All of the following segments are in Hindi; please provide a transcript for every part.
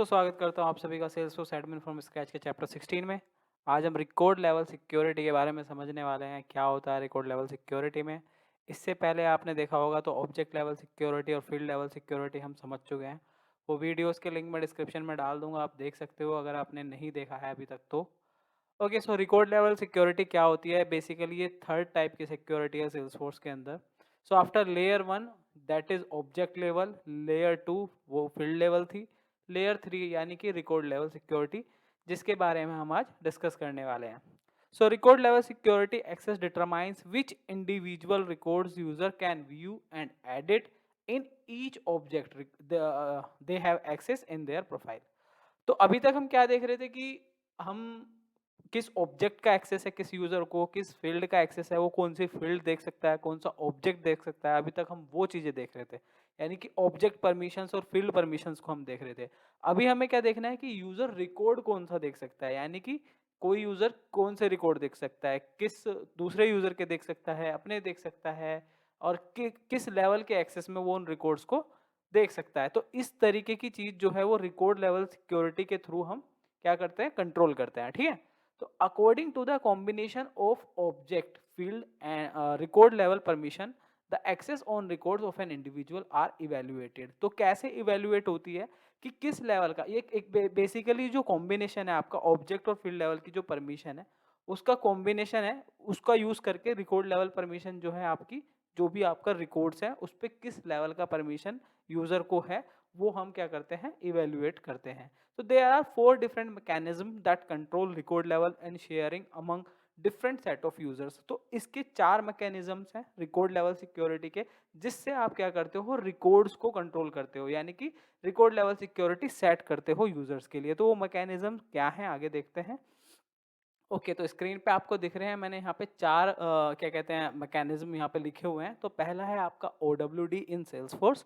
दोस्तों, स्वागत करता हूं आप सभी का सेल्सफोर्स एडमिन फ्रॉम स्क्रैच के चैप्टर 16 में। आज हम रिकॉर्ड लेवल सिक्योरिटी के बारे में समझने वाले हैं। क्या होता है रिकॉर्ड लेवल सिक्योरिटी में। इससे पहले आपने देखा होगा तो ऑब्जेक्ट लेवल सिक्योरिटी और फील्ड लेवल सिक्योरिटी हम समझ चुके हैं। वो वीडियोस के लिंक मैं डिस्क्रिप्शन में डाल दूंगा, आप देख सकते हो अगर आपने नहीं देखा है अभी तक तो। ओके, सो रिकॉर्ड लेवल सिक्योरिटी क्या होती है? बेसिकली ये थर्ड टाइप की सिक्योरिटी है सेल्सफोर्स के अंदर। So after layer 1 that is object level, layer 2 वो फील्ड लेवल थी, लेयर 3 यानी कि रिकॉर्ड लेवल सिक्योरिटी, जिसके बारे में हम आज डिस्कस करने वाले हैं। So record level security access determines which individual records user can view and edit in each object they have access in their profile. तो अभी तक हम क्या देख रहे थे कि हम किस ऑब्जेक्ट का एक्सेस है किस यूजर को, किस फील्ड का एक्सेस है, वो कौन सी फील्ड देख सकता है, कौन सा ऑब्जेक्ट देख सकता है। अभी तक हम वो चीजें देख रहे थे, यानी कि ऑब्जेक्ट परमिशंस और फील्ड परमिशंस को हम देख रहे थे। अभी हमें क्या देखना है कि यूजर रिकॉर्ड कौन सा देख सकता है, यानी कि कोई यूजर कौन से रिकॉर्ड देख सकता है, किस दूसरे यूजर के देख सकता है, अपने देख सकता है, और किस लेवल के एक्सेस में वो उन रिकॉर्ड्स को देख सकता है। तो इस तरीके की चीज जो है वो रिकॉर्ड लेवल सिक्योरिटी के थ्रू हम क्या करते हैं, कंट्रोल करते हैं। ठीक है, तो according to the combination of object field and record level permission the access on records of an individual are evaluated. तो कैसे इवेल्युएट होती है कि किस लेवल का, ये एक बेसिकली जो कॉम्बिनेशन है आपका ऑब्जेक्ट और फील्ड लेवल की जो परमिशन है उसका कॉम्बिनेशन है, उसका यूज करके रिकॉर्ड लेवल परमिशन जो है आपकी, जो भी आपका रिकॉर्ड्स है उस पर किस लेवल का परमिशन यूजर को है वो हम क्या करते हैं, इवेल्युएट करते हैं। So there are four different mechanisms that control record level and sharing among different set of users। तो इसके चार मैकेनिज्म्स हैं रिकॉर्ड लेवल सिक्योरिटी के, जिससे आप क्या करते हो, रिकॉर्ड्स को कंट्रोल करते हो, यानी कि रिकॉर्ड लेवल सिक्योरिटी सेट करते हो यूजर्स के लिए। तो वो मैकेनिज्म क्या है आगे देखते हैं। ओके, तो स्क्रीन पे आपको दिख रहे हैं, मैंने यहाँ पे चार क्या कहते हैं मैकेनिज्म यहाँ पे लिखे हुए हैं। तो पहला है आपका OWD इन सेल्सफोर्स,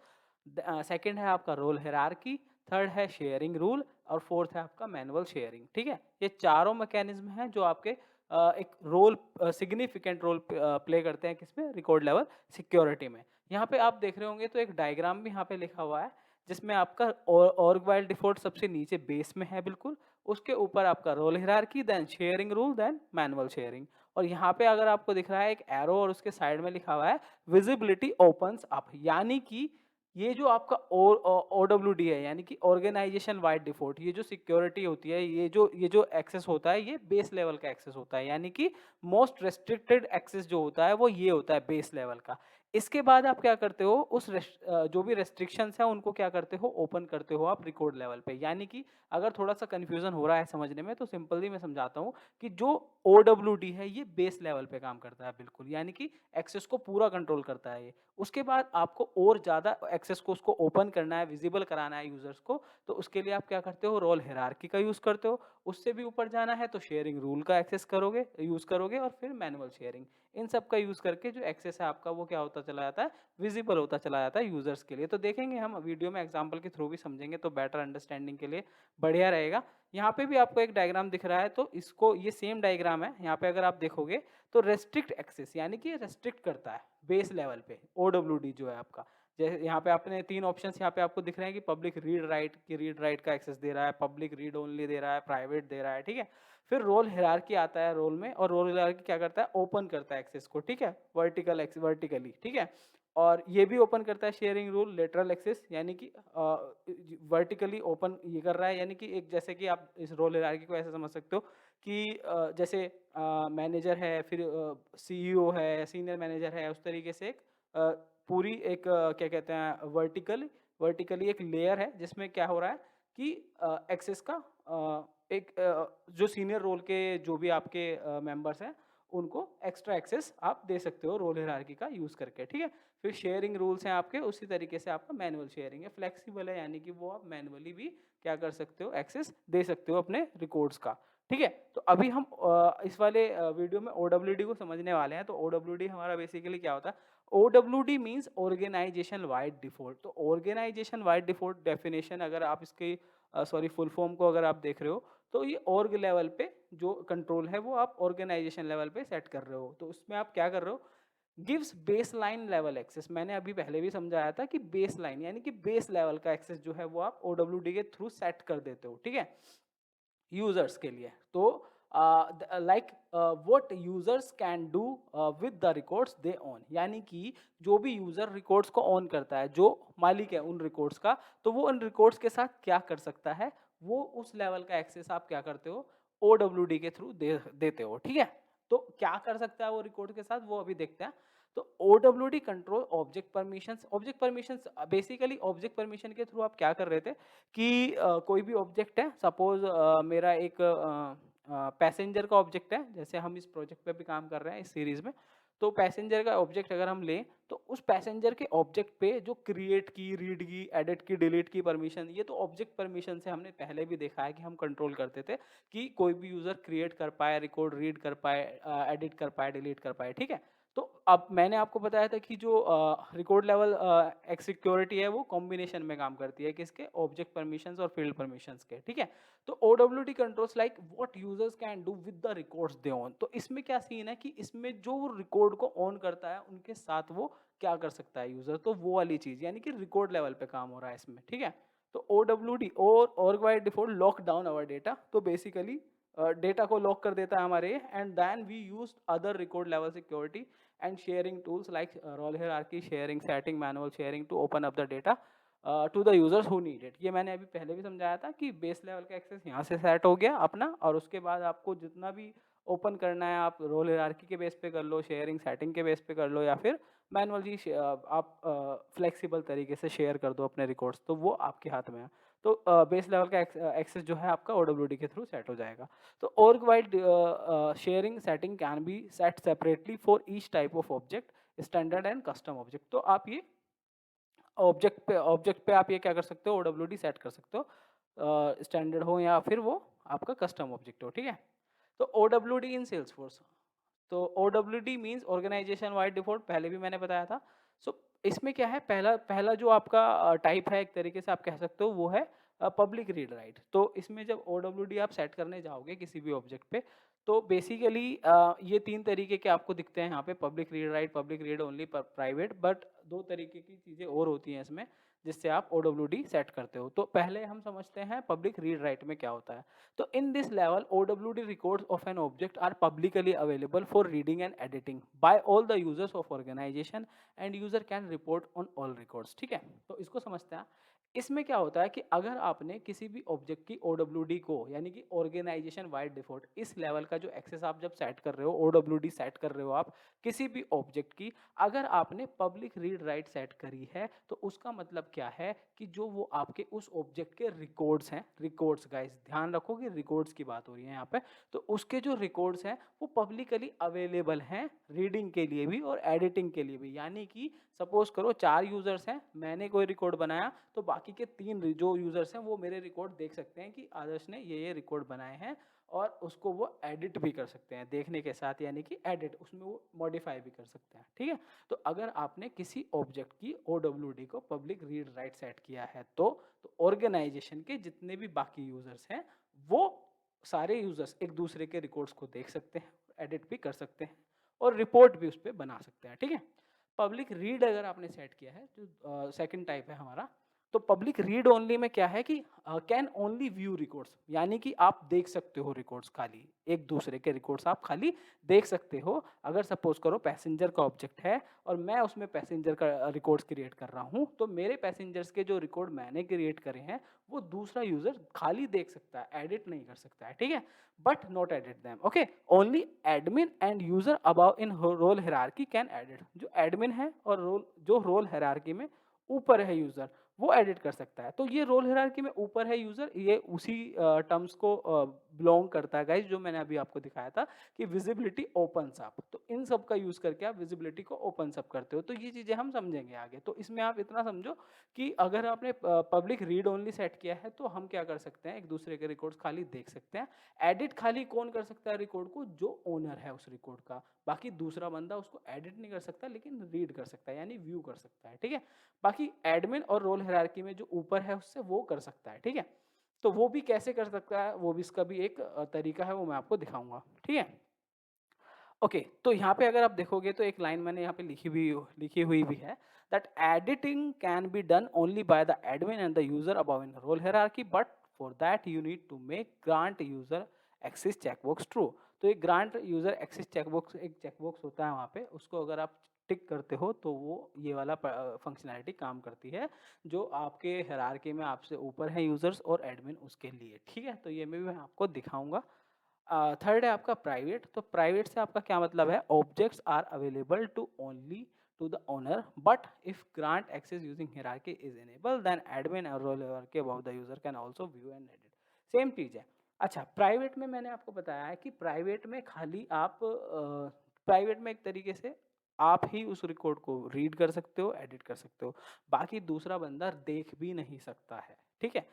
सेकंड है आपका रोल हायरार्की, थर्ड है शेयरिंग रूल, और फोर्थ है आपका मैनुअल शेयरिंग। ठीक है, ये चारों मैकेनिज्म हैं जो आपके एक रोल, सिग्निफिकेंट रोल प्ले करते हैं किसमें, रिकॉर्ड लेवल सिक्योरिटी में। यहाँ पे आप देख रहे होंगे तो एक डायग्राम भी यहाँ पे लिखा हुआ है, जिसमें आपका ऑर्ग बाय डिफॉल्ट सबसे नीचे बेस में है बिल्कुल, उसके ऊपर आपका role hierarchy, then sharing rule, then manual sharing. और यहाँ पे अगर आपको दिख रहा है एक एरो और उसके साइड में लिखा हुआ है विजिबिलिटी ओपन्स अप, यानी कि ये जो आपका OWD है, यानी कि ऑर्गेनाइजेशन वाइड डिफॉल्ट, ये जो सिक्योरिटी होती है, ये जो एक्सेस होता है ये बेस लेवल का एक्सेस होता है, यानी कि मोस्ट रेस्ट्रिक्टेड एक्सेस जो होता है वो ये होता है बेस लेवल का। इसके बाद आप क्या करते हो, जो भी रेस्ट्रिक्शंस है उनको क्या करते हो, ओपन करते हो आप रिकॉर्ड लेवल पे। यानी कि अगर थोड़ा सा कंफ्यूजन हो रहा है समझने में तो सिंपली मैं समझाता हूँ कि जो OWD है ये बेस लेवल पे काम करता है बिल्कुल, यानी कि एक्सेस को पूरा कंट्रोल करता है ये। उसके बाद आपको और ज़्यादा एक्सेस को उसको ओपन करना है, विजिबल कराना है यूजर्स को, तो उसके लिए आप क्या करते हो, रोल हायरार्की का यूज़ करते हो। उससे भी ऊपर जाना है तो शेयरिंग रूल का एक्सेस करोगे, यूज़ करोगे, और फिर मैनुअल शेयरिंग। इन सब का यूज़ करके जो एक्सेस है आपका वो क्या होता चला जाता है, विजिबल होता चला जाता है यूजर्स के लिए। तो देखेंगे हम वीडियो में एग्जाम्पल के थ्रू भी समझेंगे तो बेटर अंडरस्टैंडिंग के लिए बढ़िया रहेगा। यहाँ पे भी आपको एक डायग्राम दिख रहा है, तो इसको, ये सेम डायग्राम है, यहाँ पे अगर आप देखोगे तो रेस्ट्रिक्ट एक्सेस, यानी कि रेस्ट्रिक्ट करता है बेस लेवल पे OWD जो है आपका। जैसे यहाँ पे आपने तीन ऑप्शंस यहाँ पे आपको दिख रहे हैं कि पब्लिक रीड राइट की, रीड राइट का एक्सेस दे रहा है, पब्लिक रीड ओनली दे रहा है, प्राइवेट दे रहा है। ठीक है, फिर रोल हायरार्की आता है रोल में, और रोल हायरार्की क्या करता है, ओपन करता है एक्सेस को। ठीक है, वर्टिकली। ठीक है, और ये भी ओपन करता है शेयरिंग रूल, लेटरल एक्सेस, यानी कि वर्टिकली ओपन ये कर रहा है, यानी कि एक, जैसे कि आप इस रोल हायरार्की को ऐसे समझ सकते हो कि जैसे मैनेजर है, फिर CEO है, सीनियर मैनेजर है, उस तरीके से एक पूरी एक क्या कहते हैं, वर्टिकली एक लेयर है जिसमें क्या हो रहा है कि एक्सेस का एक जो सीनियर रोल के जो भी आपके मेंबर्स हैं उनको एक्स्ट्रा एक्सेस आप दे सकते हो रोल हायरार्की का यूज़ करके। ठीक है, फिर शेयरिंग रूल्स हैं आपके, उसी तरीके से आपका मैनुअल शेयरिंग है, फ्लेक्सिबल है, यानी कि वो आप मैनुअली भी क्या कर सकते हो, एक्सेस दे सकते हो अपने रिकॉर्ड्स का। ठीक है, तो अभी हम इस वाले वीडियो में OWD को समझने वाले हैं। तो OWD हमारा बेसिकली क्या होता है, OWD means organisation wide default. तो ऑर्गेनाइजेशन वाइड डिफॉल्ट डेफिनेशन अगर आप इसकी सॉरी फुल फॉर्म को अगर आप देख रहे हो तो ये ऑर्ग लेवल पे जो कंट्रोल है वो आप ऑर्गेनाइजेशन लेवल पे सेट कर रहे हो। तो उसमें आप क्या कर रहे हो, gives baseline level access. मैंने अभी पहले भी समझाया था कि बेस लाइन यानी कि बेस लेवल का एक्सेस जो है वो आप OWD के थ्रू सेट कर देते हो, ठीक है, यूजर्स के लिए। तो like what users can do with the records they own, यानी कि जो भी यूजर रिकॉर्ड्स को ऑन करता है, जो मालिक है उन रिकॉर्ड्स का, तो वो उन रिकॉर्ड्स के साथ क्या कर सकता है, वो उस लेवल का एक्सेस आप क्या करते हो, OWD के थ्रू देते हो, ठीक है। तो क्या कर सकता है वो रिकॉर्ड के साथ, वो अभी देखते हैं। तो OWD control object permissions. Object permissions basically object permission के थ्रू आप क्या कर रहे थे कि कोई भी ऑब्जेक्ट है, सपोज मेरा एक पैसेंजर का ऑब्जेक्ट है, जैसे हम इस प्रोजेक्ट पे भी काम कर रहे हैं इस सीरीज में। तो पैसेंजर का ऑब्जेक्ट अगर हम लें, तो उस पैसेंजर के ऑब्जेक्ट पे जो क्रिएट की, रीड की, एडिट की, डिलीट की परमिशन, ये तो ऑब्जेक्ट परमिशन से हमने पहले भी देखा है कि हम कंट्रोल करते थे कि कोई भी यूजर क्रिएट कर पाए, रिकॉर्ड रीड कर पाए, एडिट कर पाए, डिलीट कर पाए, ठीक है। तो अब मैंने आपको बताया था कि जो रिकॉर्ड लेवल एक्स सिक्योरिटी है वो कॉम्बिनेशन में काम करती है, किसके, ऑब्जेक्ट परमिशंस और फील्ड परमिशंस के, ठीक है। तो OWD controls like what users can do with the records they own. तो इसमें क्या सीन है कि इसमें जो रिकॉर्ड को ऑन करता है उनके साथ वो क्या कर सकता है यूजर, तो वो वाली चीज यानी कि रिकॉर्ड लेवल पे काम हो रहा है इसमें, ठीक है। तो OWD और by default lock down our data. तो बेसिकली डेटा को लॉक कर देता है हमारे, and then we use other record level security and sharing tools like role hierarchy sharing, setting, manual sharing to open up the data to the users who need it। ये मैंने अभी पहले भी समझाया था कि बेस लेवल का एक्सेस यहाँ से सेट हो गया अपना, और उसके बाद आपको जितना भी ओपन करना है आप रोल हायरार्की के बेस पे कर लो, शेयरिंग सेटिंग के बेस पे कर लो, या फिर मैनुअली आप फ्लेक्सिबल तरीके से शेयर कर दो अपने रिकॉर्ड्स, तो वो आपके हाथ में है। तो बेस लेवल का एक्सेस जो है आपका OWD के थ्रू सेट हो जाएगा। तो org wide sharing setting can be set separately for each type of object, standard and custom object। तो आप ये ऑब्जेक्ट पे आप ये क्या कर सकते हो, OWD सेट कर सकते हो, स्टैंडर्ड हो या फिर वो आपका कस्टम ऑब्जेक्ट हो, ठीक है। तो OWD इन सेल्सफोर्स, तो OWD means organisation wide default, पहले भी मैंने बताया था। सो इसमें क्या है, पहला पहला जो आपका टाइप है, एक तरीके से आप कह सकते हो, वो है पब्लिक रीड राइट। तो इसमें जब OWD आप सेट करने जाओगे किसी भी ऑब्जेक्ट पे, तो बेसिकली ये तीन तरीके के आपको दिखते हैं यहाँ पे, public read write, public read only, private. But दो तरीके की चीज़ें और होती हैं इसमें जिससे आप OWD सेट करते हो। तो पहले हम समझते हैं पब्लिक रीड राइट में क्या होता है। तो in this level, OWD records of an object are publicly available for reading and editing by all the users of organization, and user can report on all records, ठीक है। तो इसको समझते हैं। इसमें क्या होता है कि अगर आपने किसी भी ऑब्जेक्ट की OWD को, यानी कि ऑर्गेनाइजेशन वाइड डिफॉल्ट, इस लेवल का जो एक्सेस आप जब सेट कर रहे हो, OWD सेट कर रहे हो आप किसी भी ऑब्जेक्ट की, अगर आपने पब्लिक रीड राइट सेट करी है, तो उसका मतलब क्या है कि जो वो आपके उस ऑब्जेक्ट के रिकॉर्ड्स हैं, रिकॉर्ड्स गाइस ध्यान रखो कि रिकॉर्ड्स की बात हो रही है यहाँ पे, तो उसके जो रिकॉर्ड्स हैं वो पब्लिकली अवेलेबल हैं रीडिंग के लिए भी और एडिटिंग के लिए भी। यानी कि सपोज करो 4 यूजर्स हैं, मैंने कोई रिकॉर्ड बनाया, तो बाकी के 3 जो यूजर्स हैं वो मेरे रिकॉर्ड देख सकते हैं कि आदर्श ने ये रिकॉर्ड बनाए हैं, और उसको वो एडिट भी कर सकते हैं देखने के साथ, यानी कि एडिट उसमें वो मॉडिफाई भी कर सकते हैं, ठीक है। तो अगर आपने किसी ऑब्जेक्ट की OWD को पब्लिक रीड राइट सेट किया है, तो ऑर्गेनाइजेशन के जितने भी बाकी यूजर्स हैं वो सारे यूजर्स एक दूसरे के रिकॉर्ड्स को देख सकते हैं, एडिट भी कर सकते हैं, और रिपोर्ट भी उस पर बना सकते हैं, ठीक है। पब्लिक रीड अगर आपने सेट किया है, जो सेकंड टाइप है हमारा, तो पब्लिक रीड ओनली में क्या है कि कैन ओनली व्यू रिकॉर्ड्स, यानी कि आप देख सकते हो रिकॉर्ड्स, खाली एक दूसरे के रिकॉर्ड्स आप खाली देख सकते हो। अगर सपोज करो पैसेंजर का ऑब्जेक्ट है और मैं उसमें पैसेंजर का रिकॉर्ड्स क्रिएट कर रहा हूँ, तो मेरे पैसेंजर्स के जो रिकॉर्ड मैंने क्रिएट करे हैं वो दूसरा यूजर खाली देख सकता है, एडिट नहीं कर सकता है, ठीक है, but not edit them, okay. Only admin and user above in role hierarchy can edit. जो एडमिन है और जो रोल हायरार्की में ऊपर है यूजर, वो एडिट कर सकता है। तो ये रोल हायरार्की में ऊपर है यूजर, ये उसी टर्म्स को बिलोंग करता है गाइस, जो मैंने अभी आपको दिखाया था कि विजिबिलिटी ओपन्स अप। तो इन सब का यूज करके आप विजिबिलिटी को ओपन्स अप करते हो। तो ये चीजें हम समझेंगे आगे। तो इसमें आप इतना समझो कि अगर आपने पब्लिक रीड ओनली सेट किया है, तो हम क्या कर सकते हैं, एक दूसरे के रिकॉर्ड्स खाली देख सकते हैं। एडिट खाली कौन कर सकता है रिकॉर्ड को, जो ओनर है उस रिकॉर्ड का, बाकी दूसरा बंदा उसको एडिट नहीं कर सकता, लेकिन रीड कर सकता है, यानी व्यू कर सकता है, ठीक है। बाकी एडमिन और रोल हायरार्की में जो ऊपर है उससे वो कर सकता है, ठीक है। तो वो भी कैसे कर सकता है, वो भी इसका भी एक तरीका है, वो मैं आपको दिखाऊंगा, ठीक है। ओके, तो यहाँ पे अगर आप देखोगे तो एक लाइन मैंने यहाँ पे लिखी हुई भी है that editing can be done only by the admin and the user above in role hierarchy, but for that you need to make grant user access checkbox true. तो एक ग्रांट यूजर एक्सेस चेकबॉक्स एक चेकबॉक्स होता है वहाँ पे, उसको अगर आप टिक करते हो तो वो ये वाला फंक्शनैलिटी काम करती है जो आपके हायरार्की में आपसे ऊपर है यूजर्स और एडमिन उसके लिए। ठीक है, तो ये मैं आपको दिखाऊंगा। थर्ड है आपका प्राइवेट। तो प्राइवेट से आपका क्या मतलब है, objects are available to only to the owner, but if grant access using hierarchy is enable then admin और role hierarchy above the user can also view and edit. Same चीज है। अच्छा, प्राइवेट में मैंने आपको बताया है कि प्राइवेट में खाली आप प्राइवेट में एक तरीके से आप ही उस रिकॉर्ड को रीड कर सकते हो, एडिट कर सकते हो, बाकी दूसरा बंदा देख भी नहीं सकता है। ठीक है,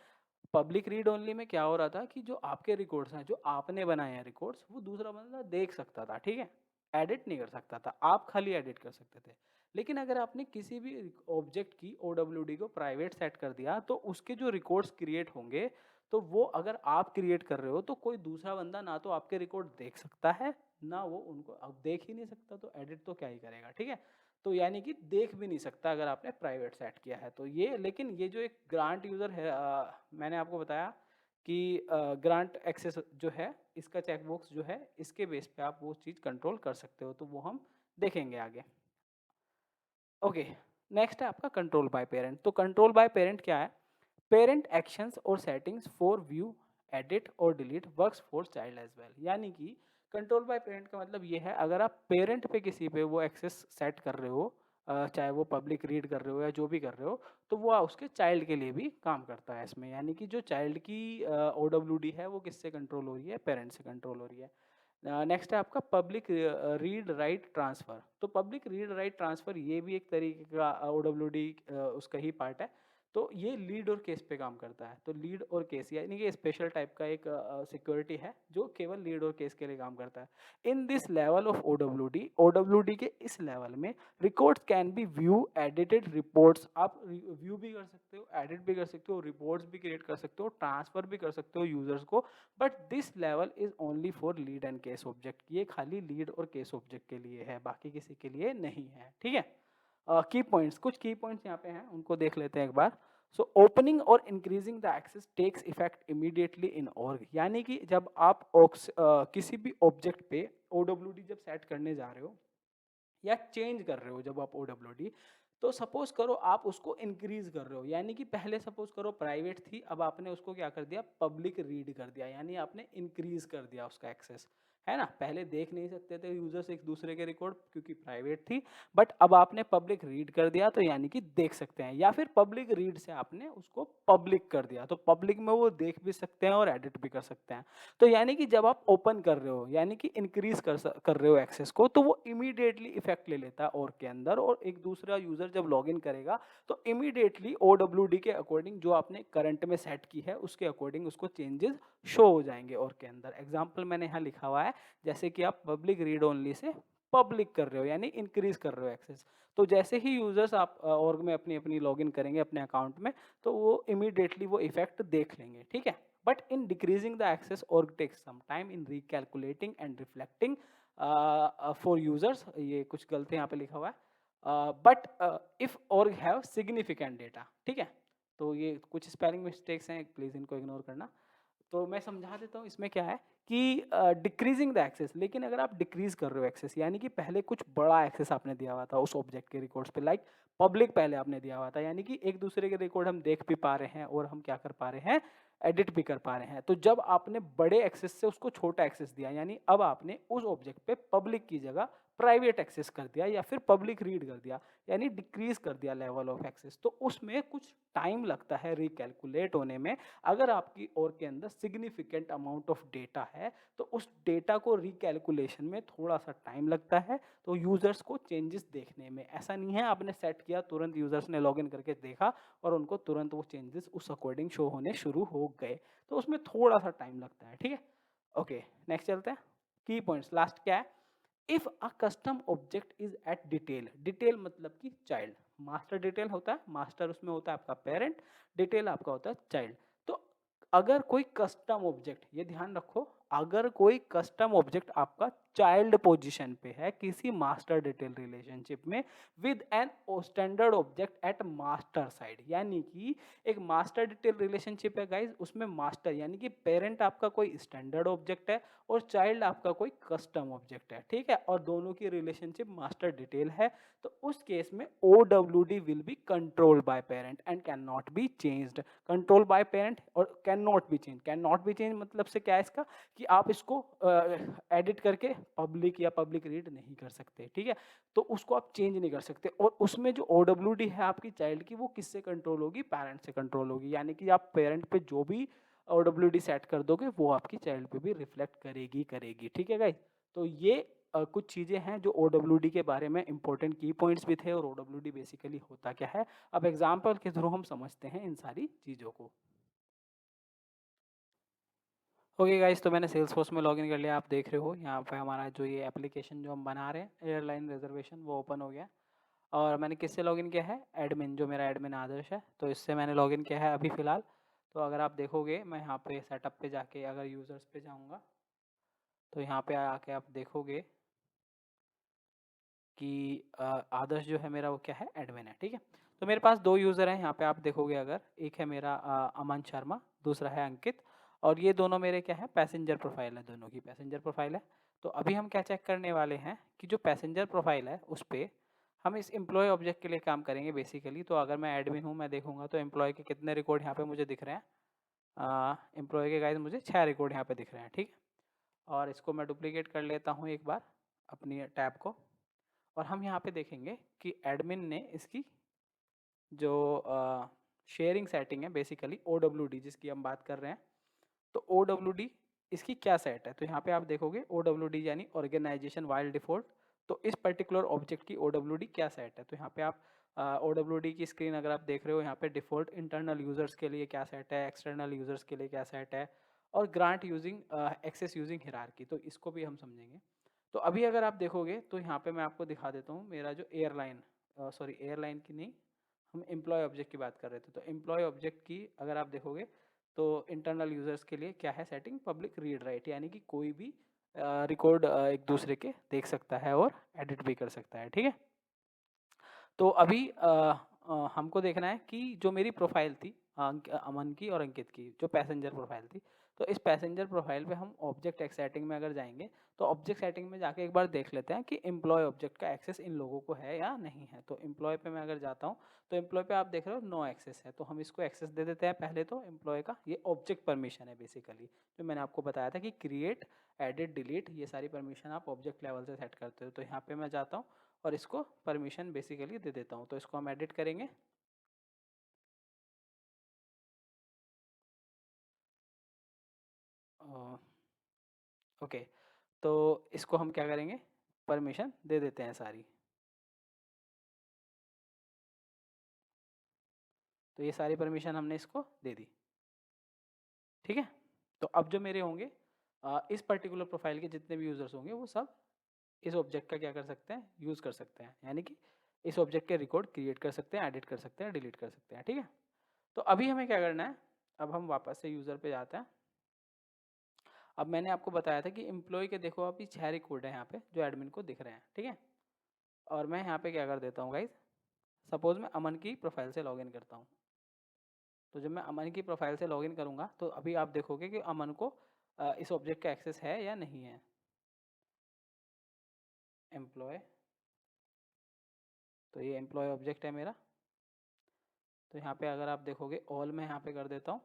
पब्लिक रीड ओनली में क्या हो रहा था कि जो आपके रिकॉर्ड्स हैं, जो आपने बनाए हैं रिकॉर्ड्स, वो दूसरा बंदा देख सकता था। ठीक है, एडिट नहीं कर सकता था, आप खाली एडिट कर सकते थे। लेकिन अगर आपने किसी भी ऑब्जेक्ट की OWD को प्राइवेट सेट कर दिया तो उसके जो रिकॉर्ड्स क्रिएट होंगे, तो वो अगर आप क्रिएट कर रहे हो तो कोई दूसरा बंदा ना तो आपके रिकॉर्ड देख सकता है, ना वो उनको, अब देख ही नहीं सकता तो एडिट तो क्या ही करेगा। ठीक है, तो यानी कि देख भी नहीं सकता अगर आपने प्राइवेट सेट किया है तो ये। लेकिन ये जो एक ग्रांट यूज़र है, मैंने आपको बताया कि ग्रांट एक्सेस जो है इसका चेकबॉक्स जो है, इसके बेस पे आप वो चीज़ कंट्रोल कर सकते हो, तो वो हम देखेंगे आगे। ओके, नेक्स्ट है आपका कंट्रोल बाय पेरेंट। तो कंट्रोल बाय पेरेंट क्या है, पेरेंट एक्शंस और सेटिंग्स फॉर व्यू, एडिट और delete works for child as well. यानी कि कंट्रोल बाय पेरेंट का मतलब ये है, अगर आप पेरेंट पे किसी पे वो एक्सेस सेट कर रहे हो, चाहे वो पब्लिक रीड कर रहे हो या जो भी कर रहे हो, तो वो उसके चाइल्ड के लिए भी काम करता है इसमें। यानी कि जो चाइल्ड की OWD है वो किससे कंट्रोल हो रही है, पेरेंट से कंट्रोल हो रही है। नेक्स्ट है आपका पब्लिक रीड राइट ट्रांसफ़र। तो पब्लिक रीड राइट ट्रांसफ़र ये भी एक तरीके का OWD उसका ही पार्ट है। तो ये लीड और केस पे काम करता है। तो लीड और केस यानी कि स्पेशल टाइप का एक सिक्योरिटी है जो केवल लीड और केस के लिए काम करता है। In this level of OWD के इस लेवल में records can be view edited reports, आप व्यू भी कर सकते हो, एडिट भी कर सकते हो, रिपोर्ट्स भी क्रिएट कर सकते हो, ट्रांसफ़र भी कर सकते हो यूजर्स को, but this level is only for lead and case object. ये खाली लीड और केस ऑब्जेक्ट के लिए है, बाकी किसी के लिए नहीं है। ठीक है, की पॉइंट्स, कुछ की पॉइंट्स यहाँ पे हैं, उनको देख लेते हैं एक बार। सो ओपनिंग और increasing the access takes effect immediately in org. यानी कि जब आप किसी भी ऑब्जेक्ट पे OWD जब सेट करने जा रहे हो या चेंज कर रहे हो, जब आप OWD, तो सपोज करो आप उसको इंक्रीज कर रहे हो, यानी कि पहले सपोज करो प्राइवेट थी, अब आपने उसको क्या कर दिया, पब्लिक रीड कर दिया, यानी आपने इंक्रीज कर दिया उसका एक्सेस, है ना। पहले देख नहीं सकते थे यूजर्स एक दूसरे के रिकॉर्ड क्योंकि प्राइवेट थी, बट अब आपने पब्लिक रीड कर दिया तो यानी कि देख सकते हैं, या फिर पब्लिक रीड से आपने उसको पब्लिक कर दिया तो पब्लिक में वो देख भी सकते हैं और एडिट भी कर सकते हैं। तो यानी कि जब आप ओपन कर रहे हो, यानी कि इंक्रीज कर रहे हो एक्सेस को, तो वो इमीडिएटली इफेक्ट ले लेता है और के अंदर, और एक दूसरा यूजर जब लॉगिन करेगा तो इमीडिएटली OWD के अकॉर्डिंग जो आपने करंट में सेट की है उसके अकॉर्डिंग उसको चेंजेस शो हो जाएंगे और के अंदर। एग्जाम्पल मैंने यहाँ लिखा हुआ है, जैसे कि आप public read only say public कर रहे हो यानी इंक्रीज कर रहे हो एक्सेस, तो जैसे ही यूजर्स आप ऑर्ग में अपनी अपनी लॉगिन करेंगे अपने अकाउंट में, तो वो इमीडिएटली वो इफेक्ट देख लेंगे। ठीक है, but in decreasing the access org takes some time in recalculating and reflecting for users। ये कुछ गलत यहाँ पे लिखा हुआ है, but if org have significant data। ठीक है, तो ये कुछ स्पेलिंग मिस्टेक्स हैं, प्लीज इनको इग्नोर करना। तो मैं समझा देता हूँ इसमें क्या है कि डिक्रीजिंग द एक्सेस, लेकिन अगर आप डिक्रीज कर रहे हो एक्सेस, यानी कि पहले कुछ बड़ा एक्सेस आपने दिया हुआ था उस ऑब्जेक्ट के रिकॉर्ड्स पे, लाइक पब्लिक पहले आपने दिया हुआ था, यानी कि एक दूसरे के रिकॉर्ड हम देख भी पा रहे हैं और हम क्या कर पा रहे हैं, एडिट भी कर पा रहे हैं। तो जब आपने बड़े एक्सेस से उसको छोटा एक्सेस दिया, यानी अब आपने उस ऑब्जेक्ट पे पब्लिक की जगह प्राइवेट एक्सेस कर दिया या फिर पब्लिक रीड कर दिया, यानी डिक्रीज कर दिया लेवल ऑफ एक्सेस, तो उसमें कुछ टाइम लगता है रिकैलकुलेट होने में। अगर आपकी ओर के अंदर सिग्निफिकेंट अमाउंट ऑफ डेटा है तो उस डेटा को रिकैलकुलेशन में थोड़ा सा टाइम लगता है, तो यूजर्स को चेंजेस देखने में। ऐसा नहीं है आपने सेट किया तुरंत यूजर्स ने लॉगिन करके देखा और उनको तुरंत वो चेंजेस उस अकॉर्डिंग शो होने शुरू हो गए, तो उसमें थोड़ा सा टाइम लगता है। ठीक है, ओके, नेक्स्ट चलते हैं। की पॉइंट्स, लास्ट क्या है, if a custom object is at detail, detail मतलब कि चाइल्ड, मास्टर डिटेल होता है, मास्टर उसमें होता है आपका पेरेंट, डिटेल आपका होता है चाइल्ड। तो अगर कोई कस्टम ऑब्जेक्ट, ये ध्यान रखो, अगर कोई कस्टम ऑब्जेक्ट आपका चाइल्ड पोजीशन पे है किसी मास्टर डिटेल रिलेशनशिप में with an standard object at master side. यानी कि एक मास्टर डिटेल रिलेशनशिप है गाइज, उसमें मास्टर यानी कि पेरेंट आपका कोई स्टैंडर्ड ऑब्जेक्ट है और चाइल्ड आपका कोई कस्टम ऑब्जेक्ट है, ठीक है, और दोनों की रिलेशनशिप मास्टर डिटेल है। तो उस केस में OWD will be controlled by parent and can not be changed. Control by parent और can not be change, can not be change मतलब से क्या है इसका कि आप इसको एडिट करके पब्लिक या पब्लिक रीड नहीं कर सकते, ठीक है, तो उसको आप चेंज नहीं कर सकते। और उसमें जो OWD है आपकी चाइल्ड की वो किससे कंट्रोल होगी, पेरेंट से कंट्रोल होगी। यानी कि आप पेरेंट पे जो भी OWD सेट कर दोगे वो आपकी चाइल्ड पे भी रिफ्लेक्ट करेगी करेगी, ठीक है गाइस। तो ये कुछ चीज़ें हैं जो OWD के बारे में इंपॉर्टेंट की पॉइंट्स भी थे और OWD बेसिकली होता क्या है। अब एग्जाम्पल के थ्रू हम समझते हैं इन सारी चीज़ों को। ओके गाइस, तो मैंने सेल्सफोर्स में लॉगिन कर लिया। आप देख रहे हो यहाँ पे हमारा जो ये एप्लीकेशन जो हम बना रहे हैं एयरलाइन रिजर्वेशन वो ओपन हो गया। और मैंने किससे लॉगिन किया है, एडमिन, जो मेरा एडमिन आदर्श है, तो इससे मैंने लॉगिन किया है अभी फ़िलहाल। तो अगर आप देखोगे मैं यहाँ पे सेटअप पे जाके अगर यूज़र्स पे जाऊँगा तो यहाँ पे आके आप देखोगे कि आदर्श जो है मेरा वो क्या है, एडमिन है, ठीक है। तो मेरे पास दो यूज़र हैं यहाँ पे, आप देखोगे अगर, एक है मेरा अमन शर्मा, दूसरा है अंकित, और ये दोनों मेरे क्या है, पैसेंजर प्रोफाइल है, दोनों की पैसेंजर प्रोफाइल है। तो अभी हम क्या चेक करने वाले हैं कि जो पैसेंजर प्रोफाइल है उस पर हम इस एम्प्लॉय ऑब्जेक्ट के लिए काम करेंगे बेसिकली। तो अगर मैं एडमिन हूँ, मैं देखूंगा तो एम्प्लॉय के कितने रिकॉर्ड यहाँ पे मुझे दिख रहे हैं। एम्प्लॉय के गाइस मुझे 6 रिकॉर्ड यहाँ पे दिख रहे हैं, ठीक है। और इसको मैं डुप्लीकेट कर लेता हूँ एक बार अपनी टैब को, और हम यहाँ पे देखेंगे कि एडमिन ने इसकी जो शेयरिंग सेटिंग है बेसिकली OWD जिसकी हम बात कर रहे हैं, तो OWD इसकी क्या सेट है। तो यहाँ पे आप देखोगे OWD यानी ऑर्गेनाइजेशन वाइल डिफॉल्ट। तो इस पर्टिकुलर ऑब्जेक्ट की OWD क्या सेट है, तो यहाँ पे आप OWD की स्क्रीन अगर आप देख रहे हो, यहाँ पे डिफॉल्ट इंटरनल यूजर्स के लिए क्या सेट है, एक्सटर्नल यूजर्स के लिए क्या सेट है, और grant using access using hierarchy, तो इसको भी हम समझेंगे। तो अभी अगर आप देखोगे तो यहाँ पे मैं आपको दिखा देता हूँ मेरा जो एयरलाइन, सॉरी एयरलाइन की नहीं, हम एम्प्लॉय ऑब्जेक्ट की बात कर रहे थे। तो एम्प्लॉय ऑब्जेक्ट की अगर आप देखोगे तो इंटरनल यूजर्स के लिए क्या है सेटिंग, पब्लिक रीड राइट, यानी कि कोई भी रिकॉर्ड एक दूसरे के देख सकता है और एडिट भी कर सकता है, ठीक है। तो अभी हमको देखना है कि जो मेरी प्रोफाइल थी अमन की और अंकित की, जो पैसेंजर प्रोफाइल थी, तो इस पैसेंजर प्रोफाइल पे हम ऑब्जेक्ट सेटिंग में अगर जाएंगे तो ऑब्जेक्ट सेटिंग में जाके एक बार देख लेते हैं कि एम्प्लॉय ऑब्जेक्ट का एक्सेस इन लोगों को है या नहीं है। तो एम्प्लॉय पे मैं अगर जाता हूँ तो एम्प्लॉय पे आप देख रहे हो नो एक्सेस है, तो हम इसको एक्सेस दे देते हैं। पहले तो एम्प्लॉय का ये ऑब्जेक्ट परमिशन है बेसिकली, जो मैंने आपको बताया था कि क्रिएट, एडिट, डिलीट, ये सारी परमिशन आप ऑब्जेक्ट लेवल से सेट करते हो। तो यहाँ पे मैं जाता हूँ और इसको परमिशन बेसिकली दे देता हूँ। तो इसको हम एडिट करेंगे, ओके। तो इसको हम क्या करेंगे, परमिशन दे देते हैं सारी। तो ये सारी परमिशन हमने इसको दे दी, ठीक है। तो अब जो मेरे होंगे इस पर्टिकुलर प्रोफाइल के जितने भी यूजर्स होंगे वो सब इस ऑब्जेक्ट का क्या कर सकते हैं, यूज़ कर सकते हैं, यानी कि इस ऑब्जेक्ट के रिकॉर्ड क्रिएट कर सकते हैं, एडिट कर सकते हैं, डिलीट कर सकते हैं, ठीक है। तो अभी हमें क्या करना है, अब हम वापस से यूज़र पे जाते हैं। अब मैंने आपको बताया था कि एम्प्लॉय के देखो अभी 6 रिकॉर्ड है यहाँ पे जो एडमिन को दिख रहे हैं, ठीक है। और मैं यहाँ पे क्या कर देता हूँ गाइज, सपोज मैं अमन की प्रोफाइल से लॉगिन करता हूँ। तो जब मैं अमन की प्रोफाइल से लॉगिन करूँगा तो अभी आप देखोगे कि अमन को इस ऑब्जेक्ट का एक्सेस है या नहीं है। एम्प्लॉय, तो ये एम्प्लॉय ऑब्जेक्ट है मेरा। तो यहाँ पे अगर आप देखोगे ऑल में यहाँ पे कर देता हूँ,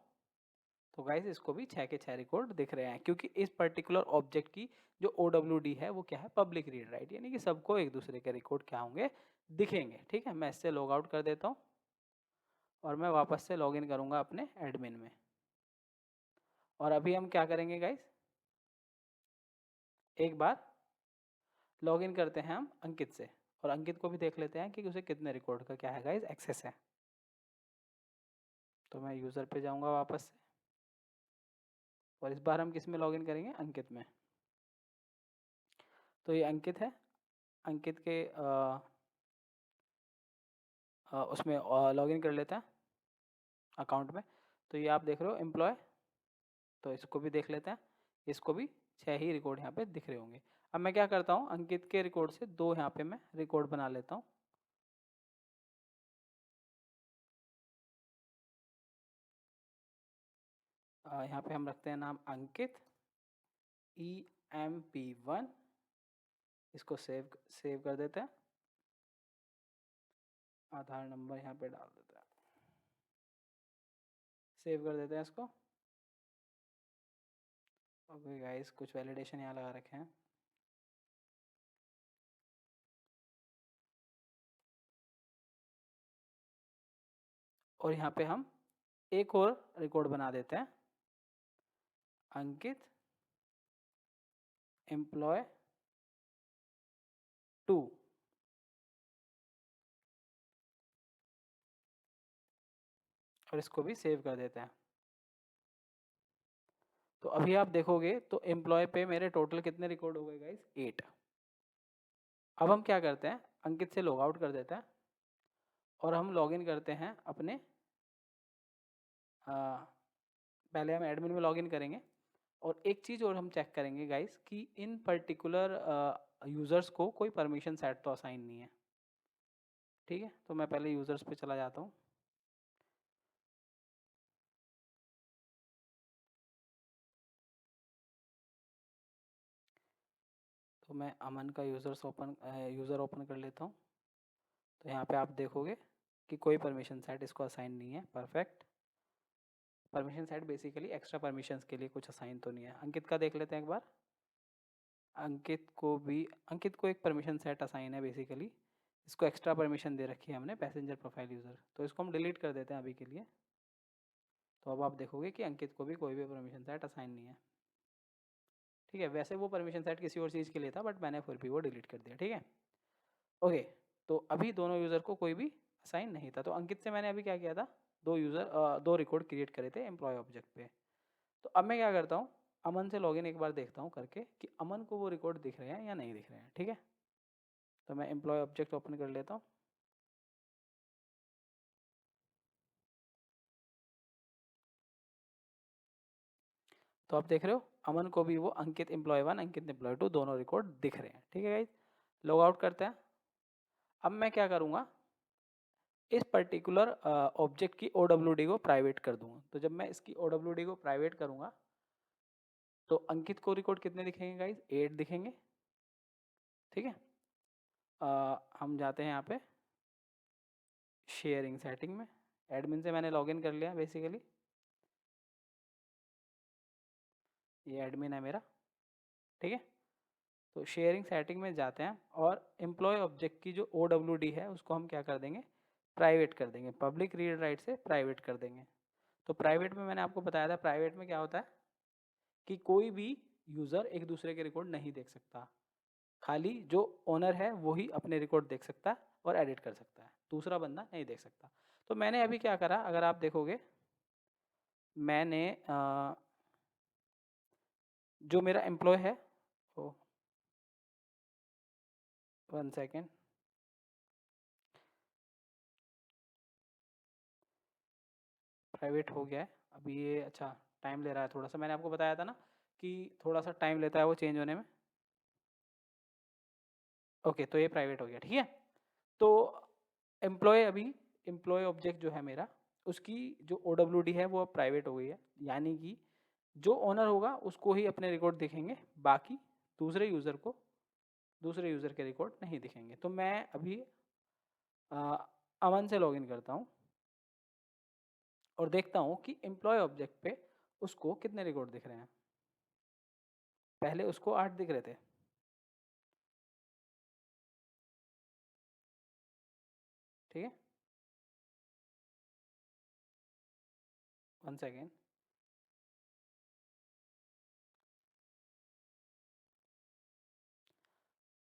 तो गाइस इसको भी 6 के 6 रिकॉर्ड दिख रहे हैं, क्योंकि इस पर्टिकुलर ऑब्जेक्ट की जो OWD है वो क्या है, पब्लिक रीड राइट, यानी कि सबको एक दूसरे के रिकॉर्ड क्या होंगे, दिखेंगे, ठीक है। मैं इससे लॉग आउट कर देता हूँ और मैं वापस से लॉगिन करूँगा अपने एडमिन में। और अभी हम क्या करेंगे गाइस, एक बार लॉगिन करते हैं हम अंकित से, और अंकित को भी देख लेते हैं कि उसे कितने रिकॉर्ड का क्या है गाइस एक्सेस है। तो मैं यूज़र पे जाऊँगा वापस से, और इस बार हम किस में लॉगिन करेंगे, अंकित में। तो ये अंकित है, अंकित के उसमें लॉगिन कर लेते हैं अकाउंट में। तो ये आप देख रहे हो एम्प्लॉय, तो इसको भी देख लेते हैं, इसको भी 6 ही रिकॉर्ड यहाँ पे दिख रहे होंगे। अब मैं क्या करता हूँ, अंकित के रिकॉर्ड से 2 यहाँ पे मैं रिकॉर्ड बना लेता हूँ। यहाँ पे हम रखते हैं नाम अंकित EMP1, इसको सेव कर देते हैं। आधार नंबर यहाँ पे डाल देते हैं, सेव कर देते हैं इसको। ओके गाइस, कुछ वैलिडेशन यहाँ लगा रखे हैं। और यहाँ पे हम एक और रिकॉर्ड बना देते हैं, अंकित एम्प्लॉय 2, और इसको भी सेव कर देते हैं। तो अभी आप देखोगे तो एम्प्लॉय पे मेरे टोटल कितने रिकॉर्ड हो गए गाइस, 8। अब हम क्या करते हैं, अंकित से लॉग आउट कर देते हैं और हम लॉगिन करते हैं अपने पहले हम एडमिन में लॉगिन करेंगे। और एक चीज़ और हम चेक करेंगे गाइस कि इन पर्टिकुलर यूज़र्स को कोई परमिशन सेट तो असाइन नहीं है। ठीक है, तो मैं पहले यूज़र्स पे चला जाता हूँ। तो मैं अमन का यूज़र ओपन कर लेता हूँ। तो यहाँ पे आप देखोगे कि कोई परमिशन सेट इसको असाइन नहीं है। Perfect. Permission set basically extra permissions के लिए कुछ असाइन तो नहीं है। अंकित का देख लेते हैं एक बार। अंकित को एक परमिशन सेट असाइन है बेसिकली, इसको एक्स्ट्रा परमिशन दे रखी है हमने, पैसेंजर प्रोफाइल यूज़र। तो इसको हम डिलीट कर देते हैं अभी के लिए। तो अब आप देखोगे कि अंकित को भी कोई भी परमिशन सेट असाइन नहीं है। ठीक है, वैसे वो परमिशन सेट किसी और चीज़ के लिए था, बट मैंने फिर भी वो डिलीट कर दिया। ठीक है, ओके। तो अभी दोनों यूज़र को कोई भी असाइन नहीं था। तो अंकित से मैंने अभी क्या किया था, दो रिकॉर्ड क्रिएट करे थे एम्प्लॉय ऑब्जेक्ट पे। तो अब मैं क्या करता हूँ, अमन से लॉगिन एक बार देखता हूँ करके कि अमन को वो रिकॉर्ड दिख रहे हैं या नहीं दिख रहे हैं। ठीक है, तो मैं एम्प्लॉय ऑब्जेक्ट ओपन कर लेता हूँ। तो आप देख रहे हो अमन को भी वो अंकित एम्प्लॉय 1 अंकित एम्प्लॉय 2 दोनों रिकॉर्ड दिख रहे हैं। ठीक है गाइज, लॉग आउट करते हैं। अब मैं क्या करूँगा, इस पर्टिकुलर ऑब्जेक्ट की OWD को प्राइवेट कर दूंगा। तो जब मैं इसकी OWD को प्राइवेट करूँगा तो अंकित को रिकॉर्ड कितने दिखेंगे गाइज, 8 दिखेंगे। ठीक है, हम जाते हैं यहाँ पे शेयरिंग सेटिंग में। एडमिन से मैंने लॉगिन कर लिया बेसिकली, ये एडमिन है मेरा। ठीक है, तो शेयरिंग सेटिंग में जाते हैं और एम्प्लॉय ऑब्जेक्ट की जो OWD है उसको हम क्या कर देंगे, प्राइवेट कर देंगे। पब्लिक रीड राइट से प्राइवेट कर देंगे। तो प्राइवेट में मैंने आपको बताया था, प्राइवेट में क्या होता है कि कोई भी यूज़र एक दूसरे के रिकॉर्ड नहीं देख सकता, खाली जो ओनर है वही अपने रिकॉर्ड देख सकता है और एडिट कर सकता है, दूसरा बंदा नहीं देख सकता। तो मैंने अभी क्या करा, अगर आप देखोगे मैंने जो मेरा एम्प्लॉय है, ओ 1 सेकेंड, प्राइवेट हो गया है अभी ये। अच्छा, टाइम ले रहा है थोड़ा सा, मैंने आपको बताया था ना कि थोड़ा सा टाइम लेता है वो चेंज होने में। ओके, तो ये प्राइवेट हो गया। ठीक है, तो एम्प्लॉय अभी एम्प्लॉय ऑब्जेक्ट जो है मेरा, उसकी जो OWD है वो अब प्राइवेट हो गई है। यानी कि जो ओनर होगा उसको ही अपने रिकॉर्ड दिखेंगे, बाकी दूसरे यूज़र के रिकॉर्ड नहीं दिखेंगे। तो मैं अभी अमन से लॉगिन करता हूँ और देखता हूँ कि एम्प्लॉय ऑब्जेक्ट पे उसको कितने रिकॉर्ड दिख रहे हैं। पहले उसको 8 दिख रहे थे। ठीक है, 1 सेकेंड।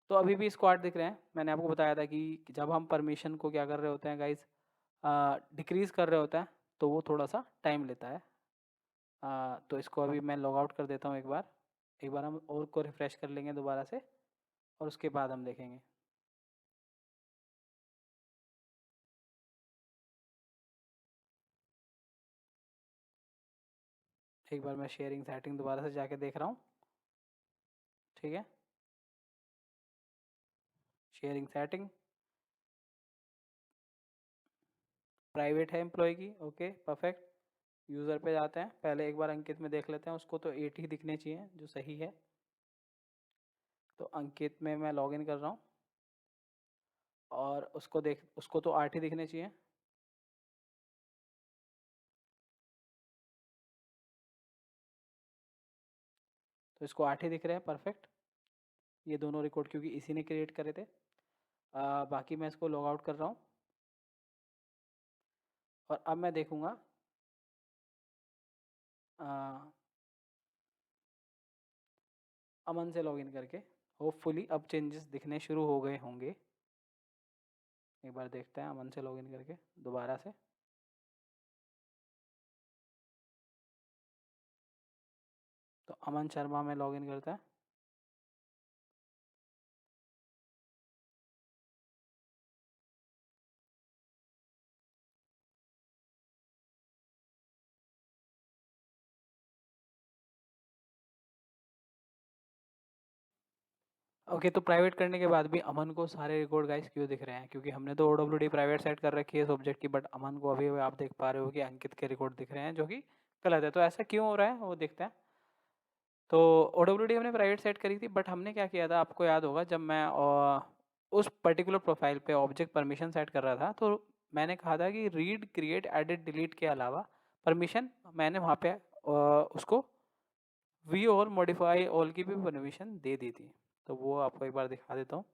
तो अभी भी इसको 8 दिख रहे हैं। मैंने आपको बताया था कि जब हम परमिशन को क्या कर रहे होते हैं गाइज, डिक्रीज़ कर रहे होते हैं, तो वो थोड़ा सा टाइम लेता है। तो इसको अभी मैं लॉग आउट कर देता हूँ एक बार हम और को रिफ़्रेश कर लेंगे दोबारा से और उसके बाद हम देखेंगे। एक बार मैं शेयरिंग सेटिंग दोबारा से जाके देख रहा हूँ। ठीक है, शेयरिंग सेटिंग प्राइवेट है एम्प्लॉय की, ओके परफेक्ट। यूज़र पे जाते हैं, पहले एक बार अंकित में देख लेते हैं, उसको तो 8 ही दिखने चाहिए जो सही है। तो अंकित में मैं लॉगिन कर रहा हूँ और उसको तो 8 ही दिखने चाहिए। तो इसको 8 ही दिख रहे हैं, परफेक्ट। ये दोनों रिकॉर्ड क्योंकि इसी ने क्रिएट करे थे। बाकी मैं इसको लॉग आउट कर रहा हूँ और अब मैं देखूँगा अमन से लॉगिन करके। होपफुली अब चेंजेस दिखने शुरू हो गए होंगे। एक बार देखते हैं अमन से लॉगिन करके दोबारा से। तो अमन शर्मा में लॉगिन करता है। ओके, तो प्राइवेट करने के बाद भी अमन को सारे रिकॉर्ड गाइस क्यों दिख रहे हैं? क्योंकि हमने तो OWD प्राइवेट सेट कर रखी है इस ऑब्जेक्ट की, बट अमन को अभी आप देख पा रहे हो कि अंकित के रिकॉर्ड दिख रहे हैं जो कि गलत है। तो ऐसा क्यों हो रहा है वो देखते हैं। तो OWD हमने प्राइवेट सेट करी थी, बट हमने क्या किया था आपको याद होगा, जब मैं उस पर्टिकुलर प्रोफाइल पे ऑब्जेक्ट परमिशन सेट कर रहा था तो मैंने कहा था कि रीड क्रिएट एडिट डिलीट के अलावा परमिशन मैंने वहाँ पे उसको व्यू और मॉडिफाई ऑल की भी परमिशन दे दी थी। तो वो आपको एक बार दिखा देता हूँ। तो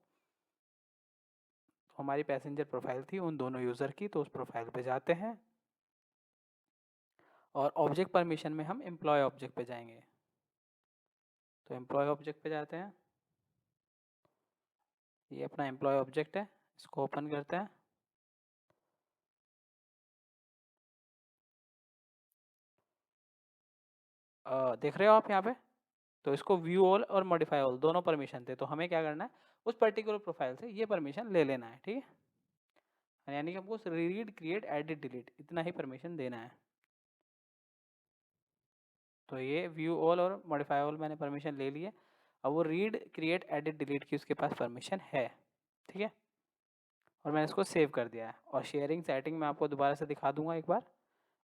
हमारी पैसेंजर प्रोफाइल थी उन दोनों यूज़र की, तो उस प्रोफाइल पे जाते हैं और ऑब्जेक्ट परमिशन में हम एम्प्लॉय ऑब्जेक्ट पे जाएंगे। तो एम्प्लॉय ऑब्जेक्ट पे जाते हैं, ये अपना एम्प्लॉय ऑब्जेक्ट है, इसको ओपन करते हैं। देख रहे हो आप यहाँ पे? तो इसको व्यू ऑल और मॉडिफाई ऑल दोनों परमिशन थे, तो हमें क्या करना है उस पर्टिकुलर प्रोफाइल से ये परमिशन ले लेना है, ठीक है। यानी कि हमको रीड क्रिएट एडिट डिलीट इतना ही परमिशन देना है। तो ये व्यू ऑल और मॉडिफाई ऑल मैंने परमिशन ले ली है। अब वो रीड क्रिएट एडिट डिलीट की उसके पास परमिशन है, ठीक है। और मैंने इसको सेव कर दिया है और शेयरिंग सेटिंग मैं आपको दोबारा से दिखा दूंगा एक बार।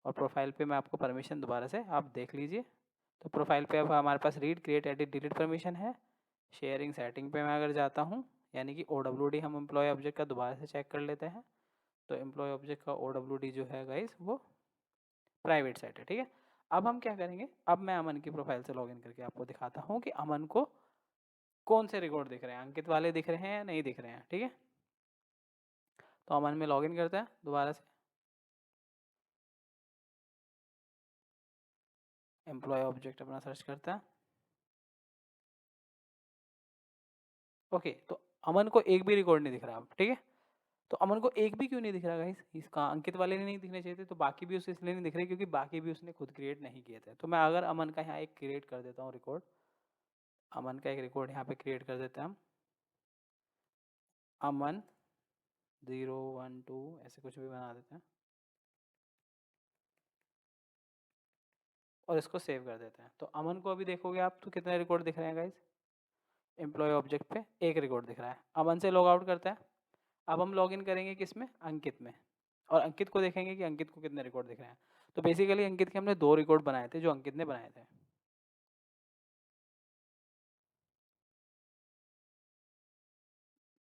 और प्रोफाइल पे मैं आपको परमिशन दोबारा से आप देख लीजिए। तो प्रोफाइल पे अब हमारे पास read create edit delete permission है। शेयरिंग सेटिंग पे मैं अगर जाता हूँ, यानी कि OWD हम एम्प्लॉय ऑब्जेक्ट का दोबारा से चेक कर लेते हैं। तो एम्प्लॉय ऑब्जेक्ट का OWD जो है गाइस वो प्राइवेट सेट है, ठीक है। अब हम क्या करेंगे, अब मैं अमन की प्रोफाइल से लॉगिन करके आपको दिखाता हूँ कि अमन को कौन से रिकॉर्ड दिख रहे हैं, अंकित वाले दिख रहे हैं या नहीं दिख रहे हैं, ठीक है। तो अमन में लॉगिन करते हैं दोबारा से, एम्प्लॉय ऑब्जेक्ट अपना सर्च करते हैं। ओके, तो अमन को एक भी रिकॉर्ड नहीं दिख रहा अब, ठीक है। तो अमन को एक भी क्यों नहीं दिख रहा गाइस? इसका अंकित वाले नहीं दिखने चाहिए थे, तो बाकी भी उसे इसलिए नहीं दिख रहे क्योंकि बाकी भी उसने खुद क्रिएट नहीं किए थे। तो मैं अगर अमन का यहाँ एक क्रिएट कर देता हूँ रिकॉर्ड, अमन का एक रिकॉर्ड यहाँ पे क्रिएट कर देते हैं हम, अमन 012 ऐसे कुछ भी बना देते हैं और इसको सेव कर देते हैं। तो अमन को अभी देखोगे आप तो कितने रिकॉर्ड दिख रहे हैं गाइस? एम्प्लॉय ऑब्जेक्ट पे एक रिकॉर्ड दिख रहा है। अमन से लॉग आउट करता है। अब हम लॉग इन करेंगे किस में? अंकित में। और अंकित को देखेंगे कि अंकित को कितने रिकॉर्ड दिख रहे हैं। तो बेसिकली अंकित के हमने 2 रिकॉर्ड बनाए थे जो अंकित ने बनाए थे।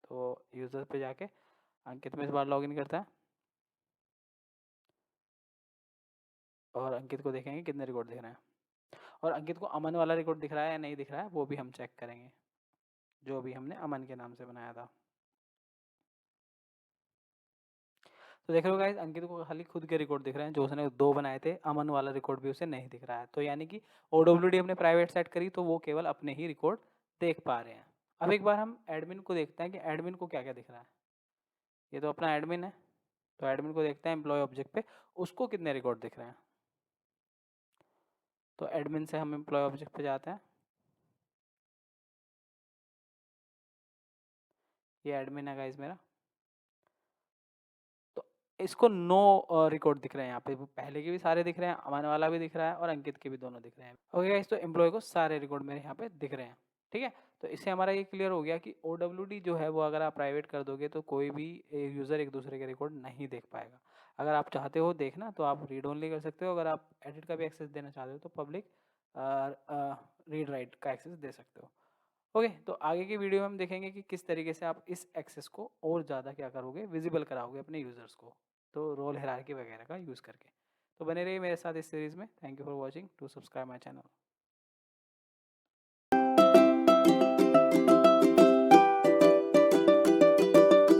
तो यूज़र पे जाके अंकित में इस बार लॉगिन करता है और अंकित को देखेंगे कितने रिकॉर्ड दिख रहे हैं। और अंकित को अमन वाला रिकॉर्ड दिख रहा है या नहीं दिख रहा है वो भी हम चेक करेंगे, जो अभी हमने अमन के नाम से बनाया था। तो देख रहे हो गाइस, अंकित को खाली खुद के रिकॉर्ड दिख रहे हैं जो उसने 2 बनाए थे, अमन वाला रिकॉर्ड भी उसे नहीं दिख रहा है। तो यानी कि OWD हमने प्राइवेट सेट करी तो वो केवल अपने ही रिकॉर्ड देख पा रहे हैं। अब एक बार हम एडमिन को देखते हैं कि एडमिन को क्या क्या दिख रहा है। ये तो अपना एडमिन है, तो एडमिन को देखते हैं एम्प्लॉय ऑब्जेक्ट पे उसको कितने रिकॉर्ड दिख रहे हैं। तो एडमिन से हम एम्प्लॉय ऑब्जेक्ट पे जाते हैं, ये एडमिन है गाइस मेरा। तो इसको 9 रिकॉर्ड दिख रहे हैं यहाँ पे, वो पहले के भी सारे दिख रहे हैं, अमन वाला भी दिख रहा है और अंकित के भी दोनों दिख रहे हैं। ओके गाइस, तो एम्प्लॉय को सारे रिकॉर्ड मेरे यहाँ पे दिख रहे हैं। ठीक है, तो इससे हमारा ये क्लियर हो गया कि OWD जो है वो अगर आप प्राइवेट कर दोगे तो कोई भी यूज़र एक दूसरे के रिकॉर्ड नहीं देख पाएगा। अगर आप चाहते हो देखना तो आप रीड ओनली कर सकते हो, अगर आप एडिट का भी एक्सेस देना चाहते हो तो पब्लिक रीड राइट का एक्सेस दे सकते हो। ओके, तो आगे की वीडियो में हम देखेंगे कि किस तरीके से आप इस एक्सेस को और ज़्यादा क्या करोगे, विजिबल कराओगे अपने यूज़र्स को, तो रोल हायरार्की वगैरह का यूज़ करके। तो बने रहिए मेरे साथ इस सीरीज़ में। Thank you for watching, to subscribe my channel.